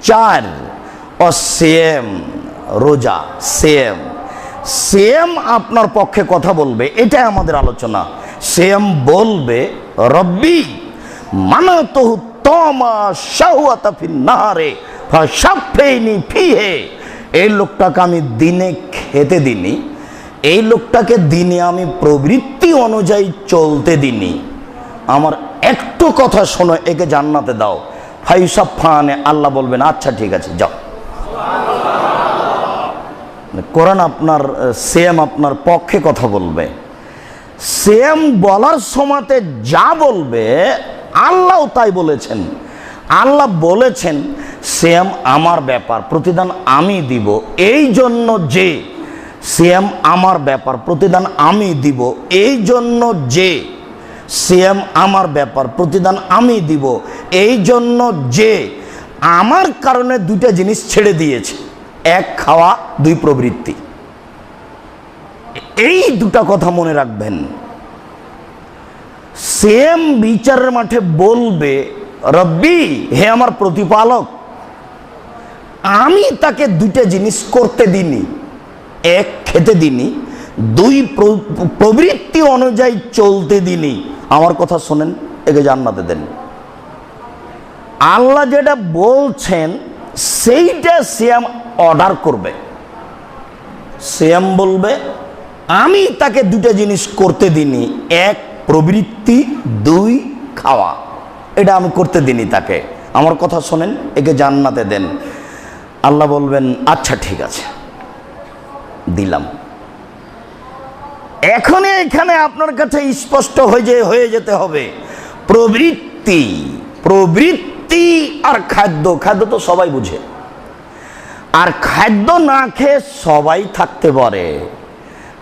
4 অসিয়াম, রোজা। Same same আপনার পক্ষে কথা বলবে, এটাই আমাদের আলোচনা। সেম বলবে রব্বি মানাতুহু তামা শাহওয়াতা ফিন নাহারে ফাশাফাইনি ফিহে। এই লোকটাকে আমি দিনে খেতে দিনি, এই লোকটাকে দিনে আমি প্রবৃত্তি অনুযায়ী চলতে দিনি। আমার একটু কথা শোনো, একে জান্নাতে দাও। ফাইসাফানে, আল্লাহ বলবেন আচ্ছা ঠিক আছে যাও। কোরআন আপনার সেম আপনার পক্ষে কথা বলবে। সেম বলার সময়তে যা বলবে আল্লাহ তাই বলেছেন। আল্লাহ বলেছেন সেম আমার ব্যাপার, প্রতিদান আমি দিব। এই জন্য যে সেম আমার ব্যাপার, প্রতিদান আমি দিব, এই জন্য যে সেম আমার ব্যাপার, প্রতিদান আমি দিব, এই জন্য যে আমার কারণে দুইটা জিনিস ছেড়ে দিয়েছে, 1 খাওয়া, 2 প্রবৃত্তি। এই দুটা কথা মনে রাখবেন। সেম বিচারের মাঠে বলবে রব্বি, হে আমার প্রতিপালক, আমি তাকে দুইটা জিনিস করতে দিনি, 1 খেতে দিনি, 2 প্রবৃত্তি অনুযায়ী চলতে দিনি। আমার কথা শোনেন, একে জান্নাতে দেন। আল্লাহ যেটা বলছেন সেইটা সিয়াম অর্ডার করবে। সিয়াম বলবে আমি তাকে দুটা জিনিস করতে দিনি, 1 প্রবৃত্তি, 2 খাওয়া। এটা আমি করতে দিনি তাকে। আমার কথা শোনেন, একে জান্নাতে দেন। আল্লাহ বলবেন আচ্ছা ঠিক আছে দিলাম। এখন এখানে আপনার কাছে স্পষ্ট হয়ে যেতে হবে প্রবৃত্তি, প্রবৃত্তি আর খাদ্য। খাদ্য তো সবাই বুঝে, আর খাদ্য না খেয়ে সবাই থাকতে পারে।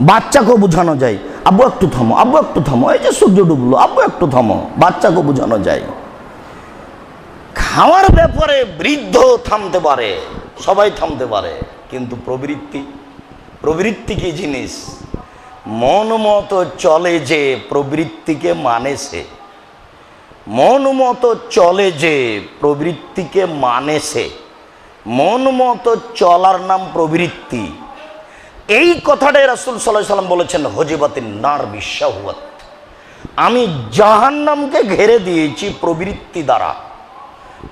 বাচ্চাকেও বোঝানো যায় আব্বু একটু থামো, আব্বু একটু থামো, এই যে সূর্য ডুবলো, আব্বু একটু থামো। বাচ্চাকেও বোঝানো যায়। খাওয়ার ব্যাপারে বৃদ্ধ থামতে পারে, সবাই থামতে পারে, কিন্তু প্রবৃত্তি, প্রবৃত্তি কি জিনিস? মন মতো চলে যে প্রবৃত্তিকে মানে সে, মন মতো চলে যে প্রবৃত্তিকে মানে সে। মন মতো চলার নাম প্রবৃত্তি। এই কথাটাই রাসূল সাল্লাল্লাহু আলাইহি ওয়াসাল্লাম বলেছেন হজিবাতিন নার বিশাহওয়াত। আমি জাহান্নামকে ঘেরে দিয়েছি প্রবৃত্তি দ্বারা।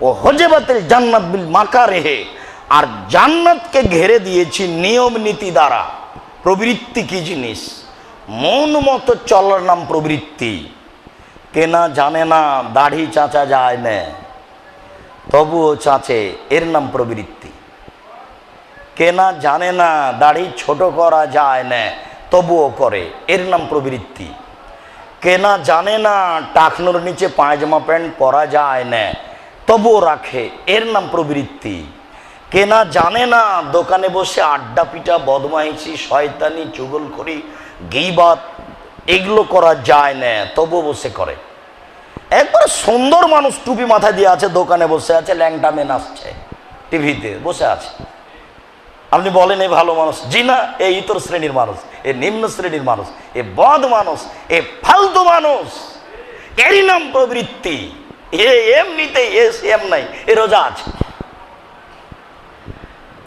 ও হজিবাতিল জান্নাত বিল মাকারিহি, আর জান্নাতকে ঘেরে দিয়েছি নিয়ম নীতি দ্বারা। প্রবৃত্তি কি জিনিস? মন মতো চলার নাম প্রবৃত্তি। কেনা জানে না দাড়ি চাচা যায় না, তবুও চাচে, এর নাম প্রবৃত্তি। কেনা জানে না দাড়ি ছোট করা যায় না, তবুও করে, এর নাম প্রবৃত্তি। কেনা জানে না টাকনোর নিচে পায়জামা প্যান্ট পরা যায় না, তবুও রাখে, এর নাম প্রবৃত্তি। কেনা জানে না দোকানে বসে আড্ডা পিটা, বদমাইশি, শয়তানি, চুগলখড়ি, গীবাত এগুলো করা যায় না, তবুও বসে করে। একবার সুন্দর মানুষ টুপি মাথায় দিয়ে আছে, দোকানে বসে আছে, ল্যাংটা মেয়ে নাচছে, টিভিতে বসে আছে। আপনি বলেন এই ভালো মানুষ? জি না, এই ইতর শ্রেণীর মানুষ, এ নিম্ন শ্রেণীর মানুষ, এ বদ মানুষ, এ ফালতু মানুষ। এরই নাম প্রবৃত্তি। এ এমনিতেই এ সেম নাই, এ রোজা আছে।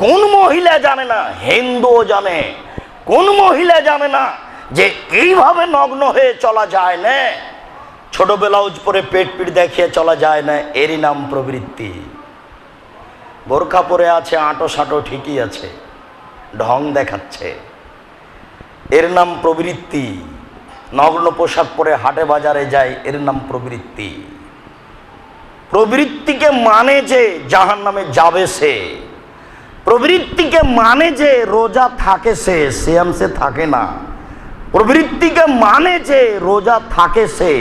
কোন মহিলা জানে না, হিন্দুও জানে, কোন মহিলা জানে না যে এইভাবে নগ্ন হয়ে চলা যায় না, ছোট ব্লাউজ পরে পেট পিট দেখিয়ে চলা যায় না, এরই নাম প্রবৃত্তি। বোরখা পরে আছে, আঁটো সাঁটো ঠিকই আছে, ঢং দেখাচ্ছে, এর নাম প্রবৃত্তি। নগ্ন পোশাক পরে হাটে বাজারে যায়, এর নাম প্রবৃত্তি। প্রবৃত্তিকে মানে যে জাহান্নামে যাবে সে, প্রবৃত্তিকে মানে যে রোজা থাকে সে, সিয়াম সে থাকে না। প্রবৃত্তিকে মানে যে রোজা থাকে সে,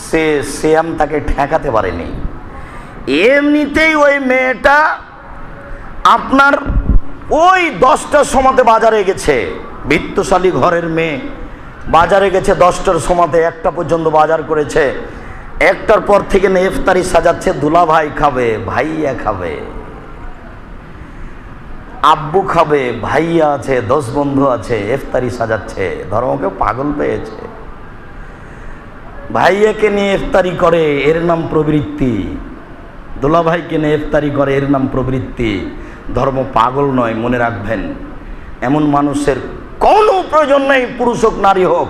সে সিয়াম তাকে ঠেকাতে পারেনি। এমনিতেই ওই মেয়েটা আপনার ওই 10টার সময়তে বাজারে গেছে, বিত্তশালী ঘরের মেয়ে, বাজারে গেছে 10টার সময়তে, 1টা পর্যন্ত বাজার করেছে। 1টার পর থেকে ইফতারি সাজাচ্ছে, দুলা ভাই খাবে, ভাইয়া খাবে, আব্বু খাবে, ভাইয়া আছে, 10 বন্ধু আছে, ইফতারি সাজাচ্ছে। ধর্মকে পাগল পেয়েছে, ভাইয়াকে নিয়ে ইফতারি করে, এর নাম প্রবৃত্তি। দোলাভাইকে নিয়ে ইফতারি করে, এর নাম প্রবৃত্তি। ধর্ম পাগল নয়, মনে রাখবেন। এমন মানুষের কোনো প্রয়োজন নেই, পুরুষ হোক নারী হোক।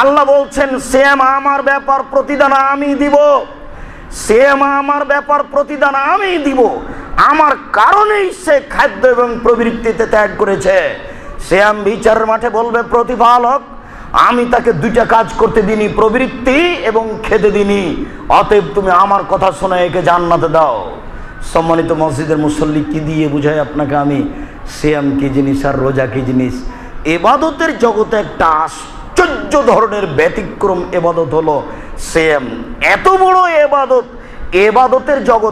আল্লাহ বলছেন সেম আমার ব্যাপার প্রতিদান আমি দিব, সেম আমার ব্যাপার প্রতিদান আমি দিব। আমার কারণেই সে খাদ্য এবং প্রবৃত্তিতে ত্যাগ করেছে। সেম বিচারের মাঠে বলবে প্রতিপালক আমি তাকে দুইটা কাজ করতে দিনি, প্রবৃত্তি এবং খেতে দিনি, অতএব তুমি আমার কথা শোনা একে জান্নাতে দাও। সম্মানিত মসজিদের মুসল্লি, কি দিয়ে বুঝাই আপনাকে আমি সিয়াম কি জিনিস আর রোজা কি জিনিস? এবাদতের জগতে একটা আশ্চর্য ধরনের ব্যতিক্রম এবাদত হলো সিয়াম। এত বড় এবাদত, এবাদতের জগৎ